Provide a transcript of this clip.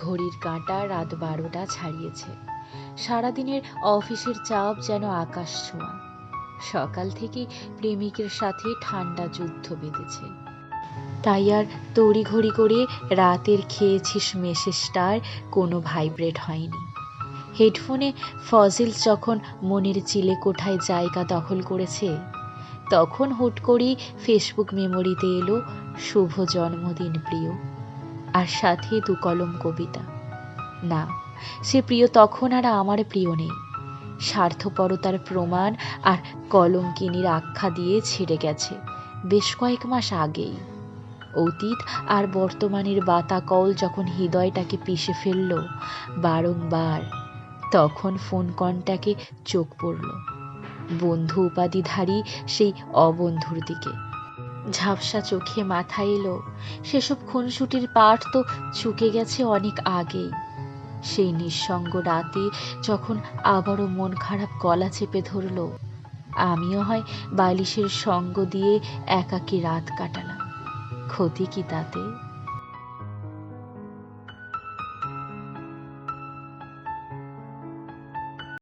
ঘড়ির কাঁটা রাত 12টা ছাড়িয়েছে। সারাদিনের অফিসের চাপ যেন আকাশ ছোঁয়া। সকাল থেকেই প্রেমিকের সাথে ঠান্ডা যুদ্ধ বেঁধেছে। তাই আর তড়িঘড়ি করে রাতের খেয়েছিস মেসেজটার কোনো ভাইব্রেট হয়নি। হেডফোনে ফজিল যখন মনের চিলেকোঠায় জায়গা দখল করেছে, তখন হুট করেই ফেসবুক মেমোরিতে এলো শুভ জন্মদিন প্রিয়, আর সাথে 2 কলম কবিতা। না, সে প্রিয় তখন আর আমার প্রিয় নেই। স্বার্থপরতার প্রমাণ আর কলঙ্কিনীর আখ্যা দিয়ে ছেড়ে গেছে বেশ কয়েক মাস আগেই। অতীত আর বর্তমানের বাতাকল যখন হৃদয়টাকে পিষে ফেলল বারংবার, তখন ফোন কন্টাকে চোখ পড়ল বন্ধু উপাধিধারী সেই অবন্ধুর দিকে। ঝাপসা চোখে মাথা এলো সেসব খুনসুটির পাঠ তো চুকে গেছে অনেক আগেই। সেই নিঃসঙ্গ রাতে যখন আবারও মন খারাপ গলা চেপে ধরল, আমিও হয় বালিশের সঙ্গ দিয়ে একাকী রাত কাটালাম। ক্ষতি কি তাতে?